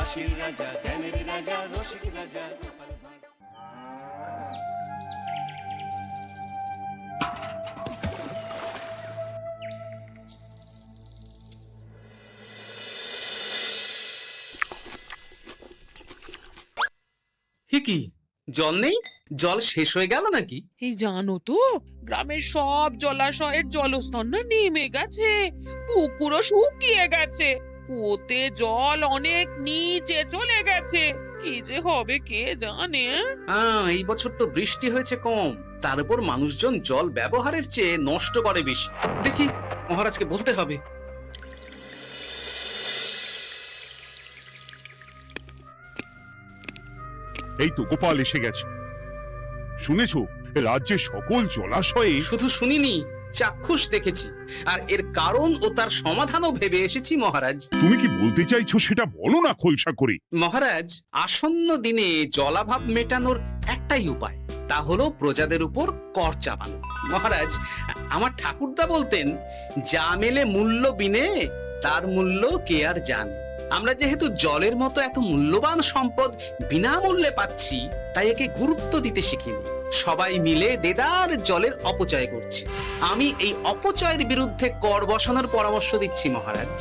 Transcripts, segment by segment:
হাসির রাজা, জ্ঞানের রাজা, রসিক রাজা। কি জল নেই? জল শেষ হয়ে গেল নাকি? এই জানো তো, গ্রামের সব জলাশয়ের জলস্তর না নেমে গেছে, পুকুরও শুকিয়ে গেছে, কুয়োতে জল অনেক নিচে চলে গেছে। কি যে হবে কে জানে। এই বছর তো বৃষ্টি হয়েছে কম, তার উপর মানুষজন জল ব্যবহারের চেয়ে নষ্ট করে বেশি। দেখি মহারাজকে বলতে হবে। এই তো গোপাল এসে গেছে। শুনেছো, রাজ্যের সকল জলাশয়ে শুধু শুনিনি, চাক্ষুষ দেখেছি, আর এর কারণ ও তার সমাধানও ভেবে এসেছি মহারাজ। তুমি কি বলতে চাইছো সেটা বলো না খোলসা করে। মহারাজ, আসন্ন দিনে জলাভাব মেটানোর একটাই উপায়, তা হলো প্রজাদের উপর কর চাপানো। মহারাজ, আমার ঠাকুরদা বলতেন, যা মেলে মূল্য বিনে তার মূল্য কে আর জানে। আমরা যেহেতু জলের মতো এত মূল্যবান সম্পদ বিনামূল্যে পাচ্ছি, তাই একে গুরুত্ব দিতে শিখিনি। সবাই মিলে দেদার জলের অপচয় করছে। আমি এই অপচয়ের বিরুদ্ধে কর বসানোর পরামর্শ দিচ্ছি মহারাজ।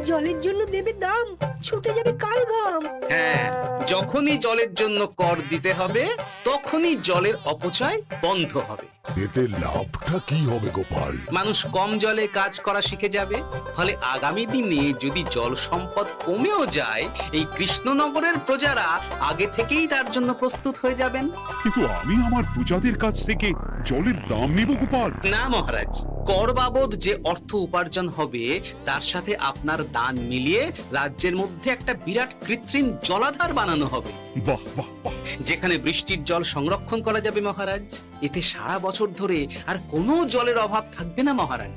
জলের জন্য দেবে দাম, ছুটে যাবে কাল ঘাম। হ্যাঁ, যখনই জলের জন্য কর দিতে হবে, তখনই জলের অপচয় বন্ধ হবে। এতে লাভটা কি হবে গোপাল? মানুষ কম জলে কাজ করা শিখে যাবে, ফলে আগামী দিনে যদি জল সম্পদ কমেও যায়, এই কৃষ্ণনগরের প্রজারা আগে থেকেই তার জন্য প্রস্তুত হয়ে যাবেন। কিন্তু আমি আমার প্রজাদের কাছ থেকে জলের দাম নেব গোপাল? না মহারাজ, কর বাবদ যে অর্থ উপার্জন হবে তার সাথে আপনার দান মিলিয়ে রাজ্যের মধ্যে একটা বিরাট কৃত্রিম জলাধার বানানো হবে। বাহ বাহ বাহ! যেখানে বৃষ্টির জল সংরক্ষণ করা যাবে মহারাজ। এতে সারা বছর ধরে আর কোনো জলের অভাব থাকবে না মহারাজ।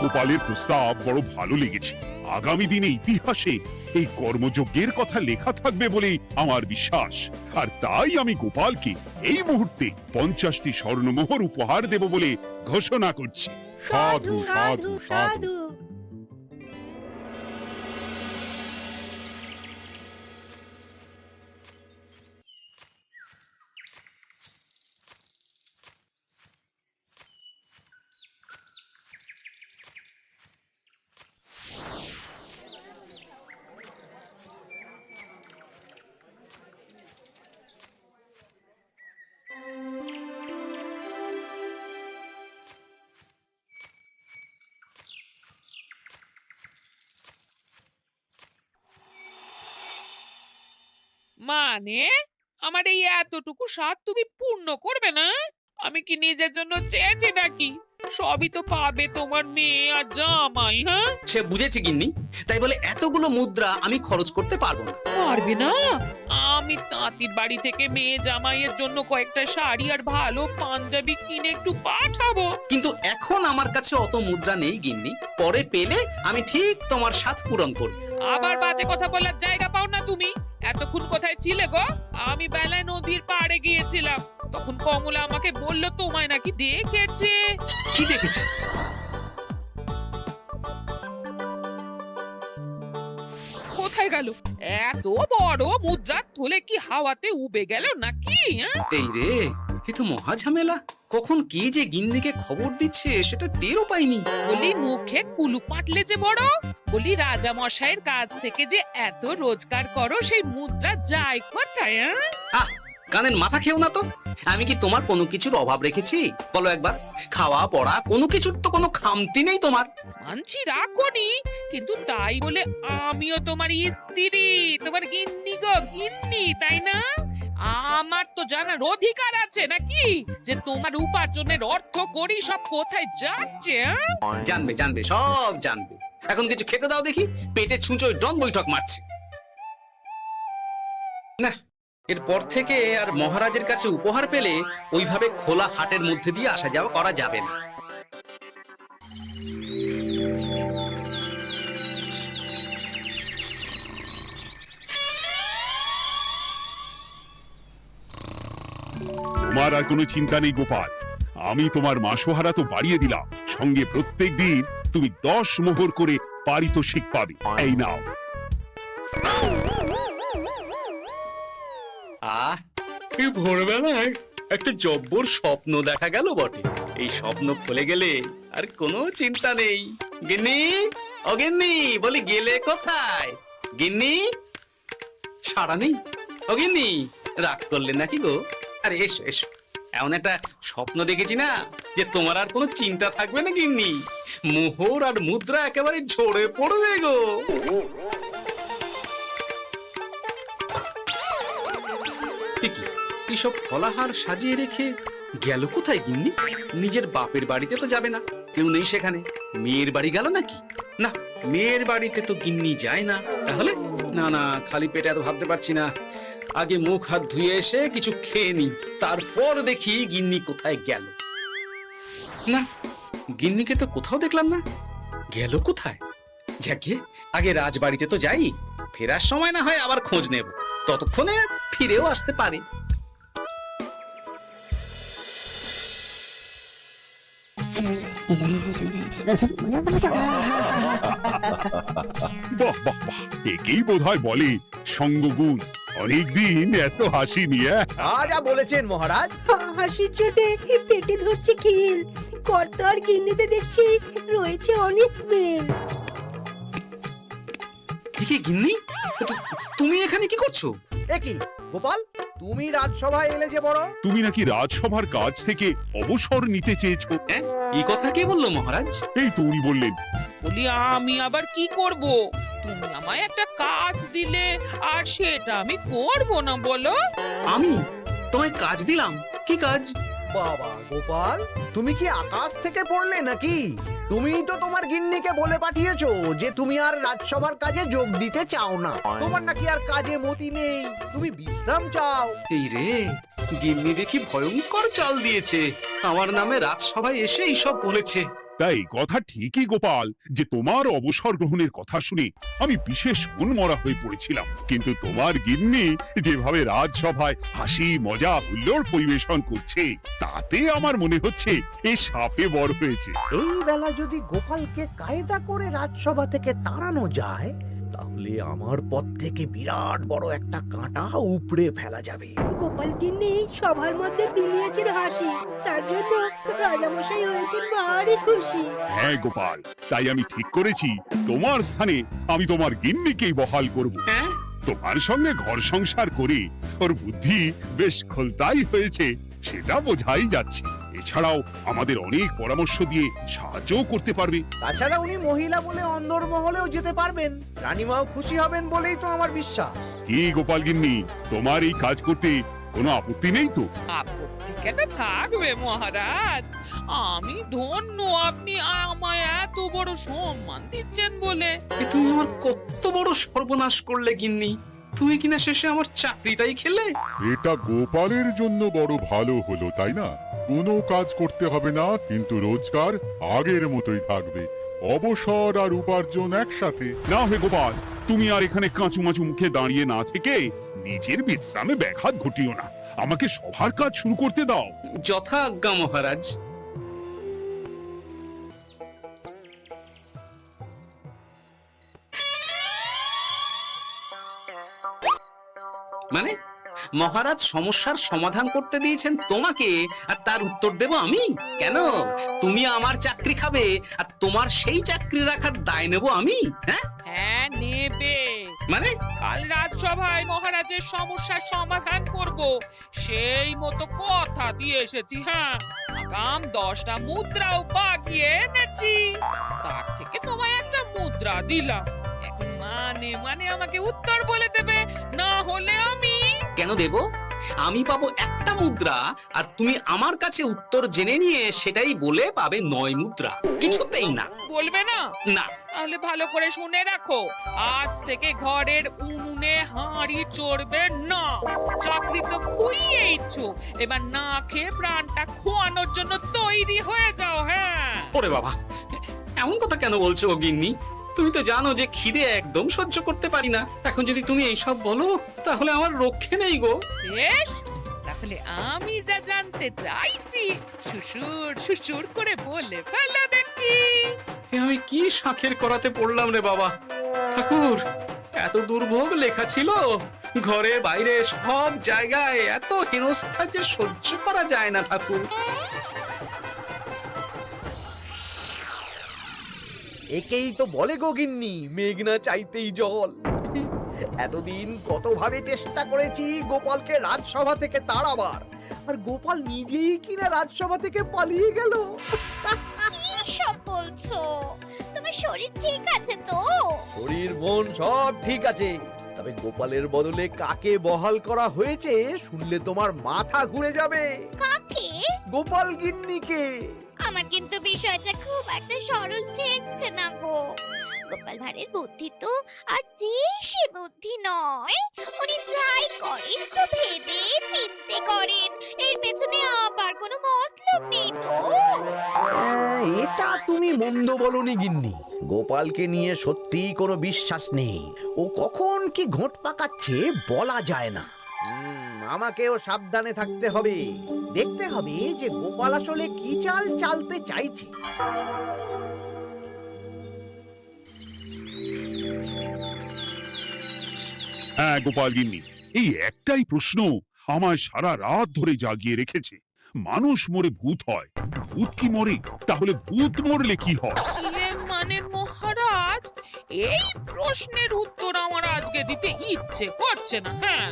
গোপালের প্রস্তাব বড় ভালো লেগেছে। আগামী দিনে ইতিহাসে এই কর্মযজ্ঞের কথা লেখা থাকবে বলেই আমার বিশ্বাস। আর তাই আমি গোপালকে এই মুহূর্তে 50টি স্বর্ণমোহর উপহার দেব বলে ঘোষণা করছি। সাধু সাধু সাধু। মানে আমার এই এতটুকু স্বাদ তুমি পূর্ণ করবে না? আমি কি নিজের জন্য চেয়েছি নাকি? সবই তো পাবে তোমার মেয়ে আর জামাই। হ্যাঁ, সে বুঝেছি গিন্নি, তাই বলে এতগুলো মুদ্রা আমি খরচ করতে পারবো না। পারবে না? আমি তাঁতির বাড়ি থেকে মেয়ে জামাইয়ের জন্য কয়েকটা শাড়ি আর ভালো পাঞ্জাবি কিনে একটু পাঠাবো। কিন্তু এখন আমার কাছে অত মুদ্রা নেই গিন্নি, পরে পেলে আমি ঠিক তোমার স্বাদ পূরণ করব। আবার বাজে কথা বলার জায়গা পাও না তুমি। এতক্ষণ কোথায় ছিলে গো? আমি বেলায় নদীর পাড়ে গিয়েছিলাম, তখন কমলা আমাকে বললো তোমায় নাকি দেখেছে। কি দেখেছি? কোথায় গেল? এত বড় মুদ্রার থলে কি হাওয়াতে উবে গেল নাকি? এই রে, এ তো মহা ঝামেলা। কখন কে যে গিন্নিকে খবর দিচ্ছে সেটা টেরও পাইনি। বলি মুখে কুলু পাটলে যে বড়, বলি রাজা মশাইয়ের কাছ থেকে যে এত রোজগার করো, সেই মুদ্রা যায় কোথায়? আহ, কানের মাথা খেও না তো। আমি কি তোমার কোনো কিছুর অভাব রেখেছি? বলো একবার। খাওয়া পড়া কোনো কিছুর তো কোনো খামতি নেই তোমার। মানছি রাখোনি, কিন্তু তাই বলে আমিও তোমার স্ত্রী, তোমার গিন্নি গো, গিন্নি, তাই না? আমার তো জানার অধিকার আছে নাকি যে তোমার উপার্জনের অর্থ করি সব কোথায় যাচ্ছে? জানবে জানবে, সব জানবে। এখন কিছু খেতে দাও দেখি, পেটে ছুঁচোয় ডন বৈঠক মারছে। না, এরপর থেকে আর মহারাজের কাছে উপহার পেলে ওইভাবে খোলা হাটের মধ্যে দিয়ে আসা যাওয়া করা যাবে না। তোমার আর কোনো চিন্তা নেই গোপাল। আমি তোমার মাসোহারা তো বাড়িয়ে দিলাম, সঙ্গে প্রত্যেক দিন তুমি 10 মোহর করে পারিতোষিক পাবে। এই নাও। আহ এই ভোরবেলায় একটা জব্বর স্বপ্ন দেখা গেল বটে। এই স্বপ্ন খুলে গেলে আর কোনো চিন্তা নেই। গিন্নি, ও গিন্নি, বলি গেলে কোথায়? গিন্নি, সারা নেই। ও গিন্নি, রাগ করলে নাকি গো? আরে এসো এসো, এমন একটা স্বপ্ন দেখেছি না যে তোমার আর কোনো চিন্তা থাকবে না গিন্নি। মোহর আর মুদ্রা একেবারে ঝরে পড়বে গো। এইসব ফলাহার সাজিয়ে রেখে গেল কোথায় গিন্নি? নিজের বাপের বাড়িতে তো যাবে না, কেউ নেই সেখানে। মেয়ের বাড়ি গেল নাকি? না, মেয়ের বাড়িতে তো গিন্নি যায় না। তাহলে না না, খালি পেটে এত ভাবতে পারছি না। আগে মুখ হাত ধুয়ে এসে কিছু খেয়ে নি, তারপর দেখি গিন্নি কোথায় গেল। না, গিন্নিকে তো কোথাও দেখলাম না। গেল কোথায়? যাকে আগে রাজবাড়িতে তো যাই, ফেরার সময় না হয় আবার খোঁজ নেব, ততক্ষণে ফিরেও আসতে পারে। বাহ বাহ বাহ, একেই বোধহয় বলে সঙ্গগুণ। অনেকদিন এত হাসি নিয়ে। যা বলেছেন মহারাজ। হাসির চোটে পেটে ধরছে খিল। কর্তা আর গিন্নিতে দেখছি রয়েছে অনেক বেল। ঠিকই গিন্নি, তুমি এখানে কি করছো? একই গোপাল, তুমি রাজসভায় এলে যে বড়। তুমি নাকি রাজসভার কাজ থেকে অবসর নিতে চেয়েছো? হ্যাঁ, এই কথা কে বললো মহারাজ? এই তো উনি বললেন। বলি আমি আবার কি করব? তুমি আমায় একটা কাজ দিলে আর সেটা আমি করব না বলো? আমি তোমায় কাজ দিলাম? কি কাজ? বাবা গোপাল, তুমি কি আকাশ থেকে পড়লে নাকি? তুমিই তো তোমার গিন্নিকে বলে পাঠিয়েছো যে তুমি আর রাজসভার কাজে যোগ দিতে চাও না। তোমার নাকি আর কাজে মতি নেই, তুমি বিশ্রাম চাও। এই রে, গিন্নি দেখি ভয়ঙ্কর চাল দিয়েছে। আমার নামে রাজসভায় এসে এইসব বলেছে। তাই কথা ঠিকই গোপাল, যে তোমার অবসর গ্রহণের কথা শুনে আমি বিশেষ মনমরা হয়ে পড়েছিলাম। কিন্তু তোমার গিন্নি যেভাবে রাজসভায় হাসি মজা হুল্লোড় পরিবেশন করছে, তাতে আমার মনে হচ্ছে এই সাপে বড় হয়েছে। এই বেলা যদি গোপালকে কায়দা করে রাজসভা থেকে তাড়ানো যায়, তাহলে আমার পথ থেকে বিরাট বড় একটা কাঁটা উপড়ে ফেলা যাবে। গোপাল গিন্নি সবার মধ্যে বিলিয়েছেন হাসি, তার জন্য রাজামশাই হয়েছেন ভারী খুশি। হ্যাঁ গোপাল, তাই আমি ঠিক করেছি তোমার স্থানে আমি তোমার গিন্নিকেই বহাল করব। হ্যাঁ, তোমার সঙ্গে ঘর সংসার করে ওর বুদ্ধি বেশ খোলতাই হয়েছে, সেটা বোঝাই যাচ্ছে। এছাড়াও আমাদের অনেক পরামর্শ দিয়ে সাহায্যও করতে পারবে। তাছাড়া উনি মহিলা বলে অন্দরমহলেও যেতে পারবেন, রানীমাও খুশি হবেন বলেই তো আমার বিশ্বাস। কি গোপাল গিন্নি, তোমার এই কাজ করতে কোনো আপত্তি নেই তো? আপত্তি কেন থাকবে মহারাজ? আমি ধন্য আপনি আমায় এত বড় সম্মান দিচ্ছেন বলে। এ তুমি আমার কত বড় সর্বনাশ করলে গিন্নি। তুমি কিনা শেষে আমার চাকরিটাই খেলে। এটা গোপালের জন্য বড় ভালো হলো, তাই না? কোনো কাজ করতে হবে না, কিন্তু রোজগার আগের মতোই থাকবে। অবসর আর উপার্জন একসাথে। না হে গোপাল, তুমি আর এখানে কাঁচু মাচু মুখে দাঁড়িয়ে না থেকে নিজের বিশ্রামে ব্যাঘাত ঘটিও না। আমাকে সবার কাজ শুরু করতে দাও। যথা আজ্ঞা মহারাজ। মানে মহারাজ সমস্যার সমাধান করতে দিয়েছেন তোমাকে, আর তার উত্তর দেব আমি? কেন তুমি আমার চাকরি খাবে আর তোমার সেই চাকরি রাখার দায় নেব আমি? হ্যাঁ হ্যাঁ নেবে। মানে কাল রাজসভায় মহারাজের সমস্যার সমাধান করব, সেই মতো কথা দিয়ে এসেছি। হ্যাঁ, আগাম 10টা মুদ্রাও বাগিয়ে এনেছি। তার থেকে তোমায় একটা মুদ্রা দিলাম। এখন মানে মানে আমাকে উত্তর বলে দেবে, না হলে আমি কেন দেব? আমি পাবো একটা মুদ্রা, আর তুমি আমার কাছে উত্তর জেনে নিয়ে সেটাই বলে পাবে 9 মুদ্রা। কিছুতেই না। বলবে না? না। তাহলে ভালো করে শুনে রাখো, আজ থেকে ঘরের উনুনে হাঁড়ি চড়বে না। চাকরি তো খুইয়েইছো, এবার না খেয়ে প্রাণটা খোয়ানোর জন্য তৈরি হয়ে যাও। হ্যাঁ। ওরে বাবা, এমন কথা কেন বলছো গিন্নি? তুমি তো জানো যে খিদে একদম সহ্য করতে পারি না। এখন যদি তুমি এইসব বলো, তাহলে আমার রক্ষে নেই গো। বেশ, তাহলে আমি যা জানতে চাইছি শ্বশুর শ্বশুর করে বলে ফেলো দেখি। এ আমি কি শাঁখের করাতে পড়লাম রে বাবা। ঠাকুর, এত দুর্ভোগ লেখা ছিল ঘরে বাইরে সব জায়গায় এত হেনস্থা যে সহ্য করা যায় না ঠাকুর। একেই তো বলে গো গিন্নি, মেঘ না চাইতেই জল। এতদিন কতভাবে চেষ্টা করেছি গোপালকে রাজসভা থেকে তাড়াবার, আর গোপাল নিজেই কিনা রাজসভা থেকে পালিয়ে গেল। কি সব বলছো? তোমার শরীর ঠিক আছে তো? শরীর মন সব ঠিক আছে, তবে গোপালের বদলে কাকে বহাল করা হয়েছে শুনলে তোমার মাথা ঘুরে যাবে। কাকে? গোপাল গিন্নিকে। আমার কিন্তু বিষয়টা খুব একটা সরল ঠেকছে না গো। গোপাল ভাঁড়ের বুদ্ধি তো আর যে সে বুদ্ধি নয়। উনি যাই করেন খুব ভেবে চিন্তে করেন, এর পেছনে আবার কোনো মতলব নেই তো। এটা তুমি মন্দ বলনি গিন্নি। গোপালকে নিয়ে সত্যিই কোনো বিশ্বাস নেই। ও কখন কি ঘোট পাকাচ্ছে বলা যায় না। আমাকেও সাবধানে থাকতে হবে। দেখতে হবে যে গোপাল আসলে কি চাল চালতে চাইছে। হ্যাঁ গোপাল গিন্নি, এই একটাই প্রশ্ন আমায় সারা রাত ধরে জাগিয়ে রেখেছে। মানুষ মরে ভূত হয়, ভূত কি মরে? তাহলে ভূত মরলে কি হয়? মানে মহারাজ, এই প্রশ্নের উত্তর আমার আজকে দিতে ইচ্ছে করছে না। হ্যাঁ,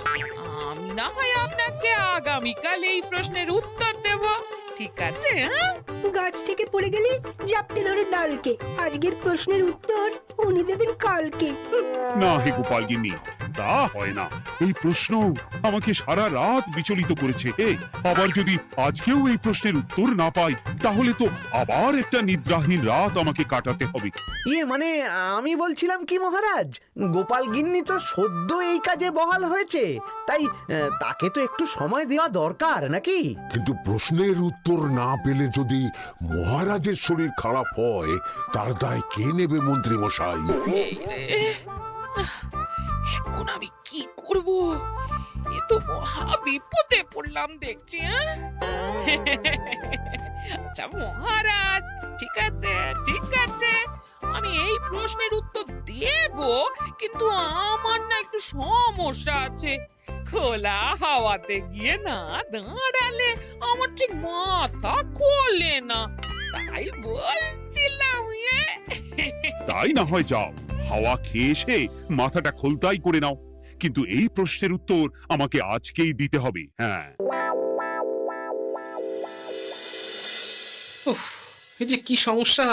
আমি না হয় আপনাকে আগামীকাল এই প্রশ্নের উত্তর দেব, ঠিক আছে? হ্যাঁ, গাছ থেকে পড়ে গেলে জাপটে ধরে ডালকে। আজকের প্রশ্নের উত্তর উনি দেবেন কালকে। না হে গোপাল গিন্নি, তা হয় না। এই প্রশ্ন আমাকে সারা রাত বিচলিত করেছে। আবার যদি আজকেও এই প্রশ্নের উত্তর না পাই, তাহলে তো আবার একটা নিদ্রাহীন রাত আমাকে কাটাতে হবে। মানে আমি বলছিলাম কি মহারাজ, গোপাল গিন্নি তো সদ্য এই কাজে বহাল হয়েছে, তাই তাকে তো একটু সময় দেওয়া দরকার নাকি? কিন্তু প্রশ্নের উত্তর না পেলে যদি মহারাজের শরীর খারাপ হয়, তার দায় কে নেবে মন্ত্রী মশাই? এই রে, এখন আমি কি করব? এ তো মহা বিপদে পড়লাম দেখছি। আচ্ছা মহারাজ, ঠিক আছে ঠিক আছে, আমি এই প্রশ্নের উত্তর দেব, কিন্তু আমার না একটু সমস্যা আছে। খোলা হাওয়াতে গিয়ে না দাঁড়ালে আমার ঠিক মাথা খোলে না, তাই বলছিলাম। তাই না হয় যাও, হাওয়া খেয়ে এসে মাথাটা খোলতাই করে নাও, কিন্তু এই প্রশ্নের উত্তর আমাকে আজকেই দিতে হবে। হ্যাঁ, উফ, এই যে কি সমস্যা!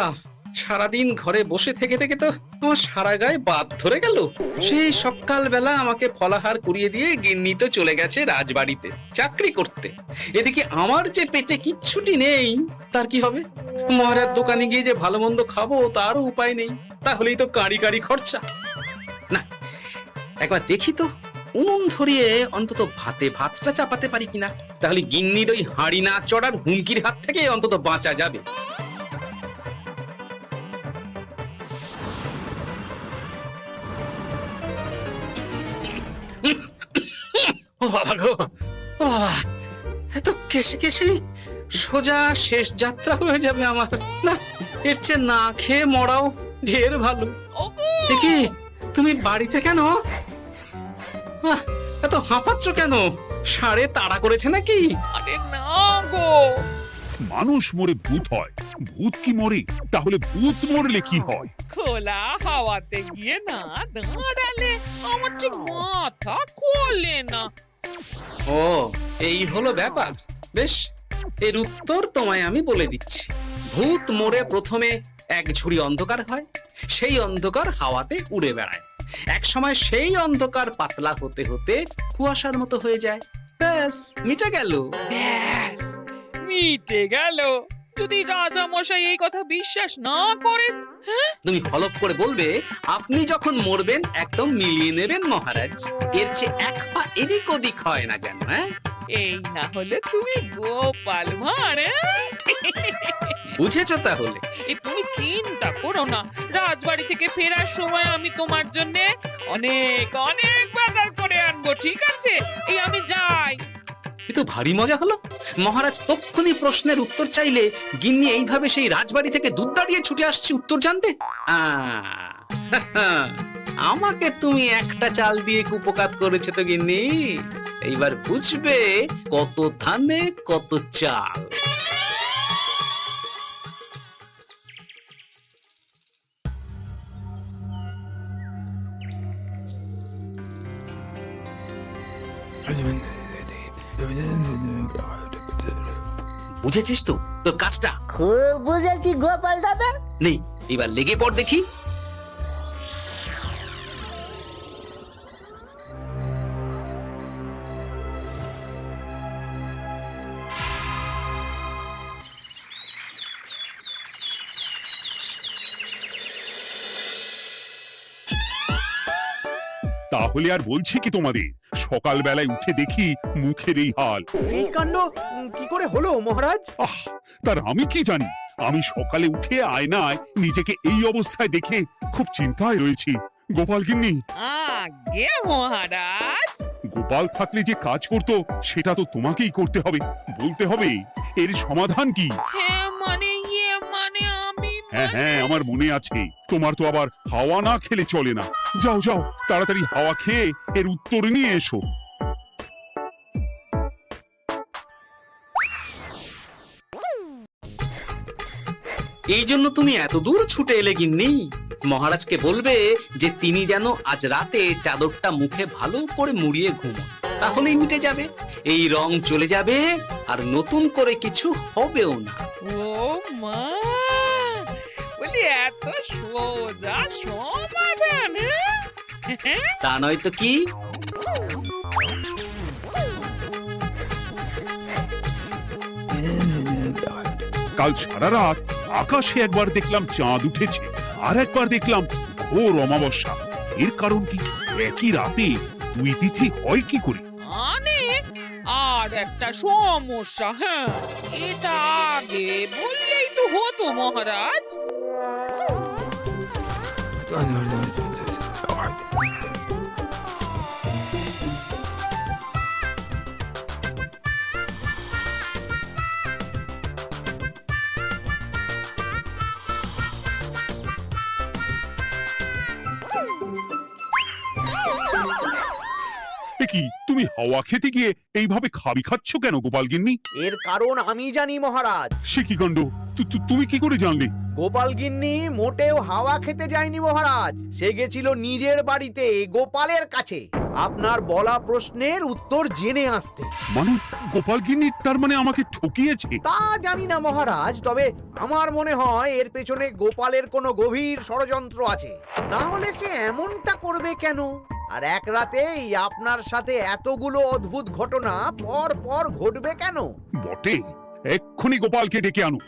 সারাদিন ঘরে বসে থেকে থেকে তো আমার সারা গায়ে বাদ ধরে গেল। সেই সকালবেলা আমাকে ফলাহার করিয়ে দিয়ে গিন্নি তো চলে গেছে রাজবাড়িতে চাকরি করতে। এদিকে আমার যে পেটে কিচ্ছুটি নেই, তার কি হবে? মহারাজ দোকানে গিয়ে যে ভালো মন্দ খাবো তারও উপায় নেই, তাহলেই তো কাঁড়ি কাঁড়ি খরচা। না, একবার দেখি তো উনুন ধরিয়ে অন্তত ভাতটা চাপাতে পারি কিনা, তাহলে গিন্নির ওই হাঁড়ি না চড়ার হুমকির হাত থেকে অন্তত বাঁচা যাবে। ও বাবা গো, ও বাবা, এত কেসে কেসে সোজা শেষ যাত্রা হয়ে যাবে আমার। না, এর চেয়ে না খেয়ে মরাও ঢের ভালো। দেখি তুমি বাড়িতে কেন? এত হাঁপাচ্ছ কেন? সাড়ে তাড়া করেছে নাকি? আরে না গো, মানুষ মরে ভূত হয়, ভূত কি মরে? তাহলে ভূত মরলে কি হয়? খোলা হাওয়াতে গিয়ে না দাঁড়ালে আমার ঠিক মাথা খোলে না। ও, এই হলো ব্যাপার। বেশ, এর উত্তর তোমায় আমি বলে দিচ্ছি। ভূত মরে প্রথমে এক ঝুড়ি অন্ধকার হয়, সেই অন্ধকার হাওয়াতে উড়ে বেড়ায়। এক সময় সেই অন্ধকার পাতলা হতে হতে কুয়াশার মতো হয়ে যায়। ব্যাস, মিটে গেল। ব্যাস, মিটে গেল। যদি রাজা মশাই এই কথা বিশ্বাস না করেন, তুমি হলপ করে বলবে আপনি যখন মরবেন একদম মিলিয়ে নেবেন মহারাজ। এর চেয়ে এক পা এদিক ওদিক হয় না যেন। হ্যাঁ, এই না হলে তুমি গোপাল ভাঁড়। বুঝেছো তাহলে? এই তুমি চিন্তা করো না, রাজবাড়ি থেকে ফেরার সময় আমি তোমার জন্য অনেক অনেক বাজার করে আনবো, ঠিক আছে? এই আমি যাই। কিন্তু ভারী মজা হলো। মহারাজ তক্ষুনি প্রশ্নের উত্তর চাইলে গিন্নি এইভাবে সেই রাজবাড়ি থেকে দুধ দাঁড়িয়ে ছুটে আসছে উত্তর জানতে। আমাকে তুমি একটা চাল দিয়ে কুপকাত করেছো তো গিন্নি। এইবার বুঝবে কত ধানে কত চাল। বুঝেছিস তো তোর কাজটা? খুব বুঝেছি গোপাল দাদা। নেই, এবার লেগে পড় দেখি। তাহলে আর বলছি কি তোমাদের, সকালবেলায় উঠে দেখি মুখের এই হাল। এই কাণ্ড কি করে হলো মহারাজ? আহ, তার আমি কি জানি। আমি সকালে উঠে আয়নায় নিজেকে এই অবস্থায় দেখে খুব চিন্তায় রয়েছি। গোপাল গিন্নি, আগে মহারাজ, গোপাল থাকলে যে কাজ করতো সেটা তো তোমাকেই করতে হবে, বলতে হবে। এর সমাধান কি? হ্যাঁ মানে মানে আমি হ্যাঁ হ্যাঁ, আমার মনে আছে। তোমার তো আবার হাওয়া না খেলে চলে না। যাও যাও, তাড়াতাড়ি হাওয়া খেয়ে এর উত্তর নিয়ে এসো। এই জন্য তুমি এত দূর ছুটে এলে গিন্নি? মহারাজকে বলবে যে তিনি যেন আজ রাতে চাদরটা মুখে ভালো করে মুড়িয়ে ঘুমোন, তাহলেই মিটে যাবে। এই রং চলে যাবে আর নতুন করে কিছু হবেও না। ও মা, বলি এত সোজা সমাধান? হ্যাঁ? তা নয় তো কি? কাল সারা রাত আকাশে একবার দেখলাম চাঁদ উঠেছে, আর একবার দেখলাম ঘোর অমাবস্যা। এর কারণ কি? একই রাতে দুই তিথি হয় কি করে? মানে আর একটা সমস্যা। হ্যাঁ, এটা আগে বললেই তো হতো মহারাজ। এ কি, তুমি হাওয়া খেতে গিয়ে এইভাবে খাবি খাচ্ছ কেন গোপাল গিন্নি? এর কারণ আমি জানি মহারাজ। সে কি কাণ্ড! তুমি কি করে জানলে? গোপাল গিন্নি মোটেও হাওয়া খেতে যায়নি মহারাজ, সে গেছিল নিজের বাড়িতে গোপালের কাছে আপনার বলা প্রশ্নের উত্তর জেনে আসতে। মানে গোপাল গিন্নি তার মানে আমাকে ঠকিয়েছে? তা জানি না মহারাজ, তবে আমার মনে হয় এর পেছনে গোপালের কোনো গভীর ষড়যন্ত্র আছে, না হলে সে এমনটা করবে কেন? আর এক রাতেই আপনার সাথে এতগুলো অদ্ভুত ঘটনা পর পর ঘটবে কেন? বটে, এক্ষুনি গোপালকে ডেকে আনো।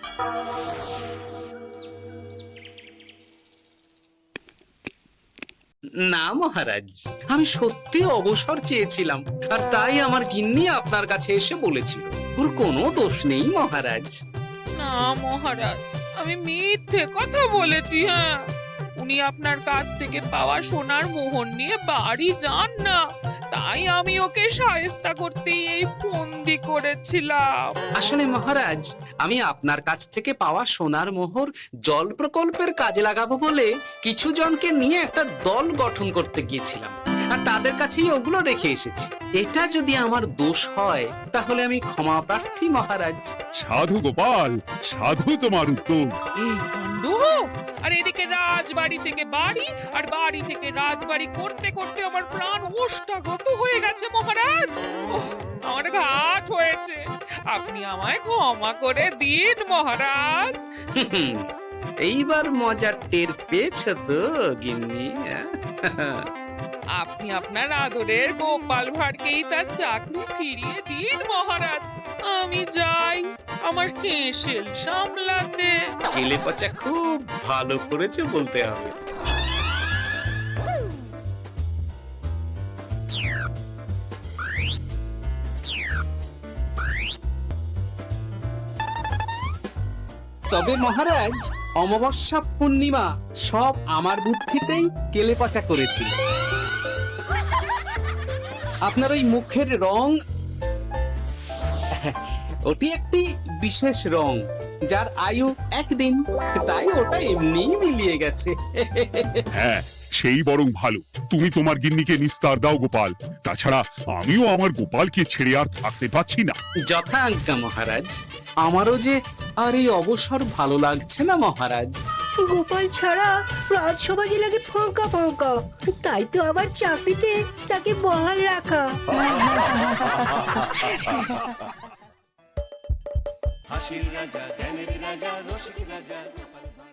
না মহারাজ, আমি সত্যি অবসর চেয়েছিলাম, আর তাই আমার গিন্নি আপনার কাছে এসে বলেছিল। ওর কোনো দোষ নেই মহারাজ। না মহারাজ, আমি মিথ্যে কথা বলেছি। হ্যাঁ, উনি আপনার কাছ থেকে পাওয়া সোনার মোহর নিয়ে বাড়ি যান না, তাই আমি ওকে শায়েস্তা করতে এই ফন্দি করেছিলাম। আসলে মহারাজ, আমি আপনার কাছ থেকে পাওয়া সোনার মোহর জল প্রকল্পের কাজে লাগাবো বলে কিছু জনকে নিয়ে একটা দল গঠন করতে গিয়েছিলাম, আর তাদের কাছেই ওগুলো রেখে এসেছি। এটা যদি আমার দোষ হয় তাহলে আমি ক্ষমা প্রার্থী মহারাজ। সাধু গোপাল, সাধু তোমার উত্তর। এই কাণ্ড! আর এদিকে রাজবাড়ি থেকে বাড়ি, আর বাড়ি থেকে রাজবাড়ি করতে করতে আমার প্রাণ ওষ্ঠাগত হয়ে গেছে মহারাজ। ওহ, আমার ঘাট হয়েছে, আপনি আমায় ক্ষমা করে দিন মহারাজ। এইবার মজার টের পেয়েছ তো গিন্নি? আপনি আপনার আদরের গোপাল ভাঁড়কেই তার চাকরি ফিরিয়ে দিন মহারাজ। আমি যাই আমার হেসেল সামলাতে। কেলে পচা খুব ভালো করেছে বলতে হবে। তবে মহারাজ, অমাবস্যা পূর্ণিমা সব আমার বুদ্ধিতেই কেলেপচা করেছিল। আপনার ওই মুখের রং, ওটি একটি বিশেষ রং যার আয়ু একদিন, তাই ওটা এমনিই মিলিয়ে গেছে। হ্যাঁ, সেই বরং ভালো। তুমি তোমার গিন্নিকে নিস্তার দাও গোপাল, তাছাড়া আমিও আমার গোপালকে ছেড়ে আর থাকতে পারছি না। যথা আজ্ঞা মহারাজ। আমারও যে আর এই অবসর ভালো লাগছে না মহারাজ। গোপাল ছাড়া রাজসভা যে লাগে ফাঁকা ফাঁকা, তাই তো আবার চাকরিতে তাকে বহাল রাখা। হাসির রাজা জ্ঞানের রাজা রসিক রাজা গোপাল ভাঁড়।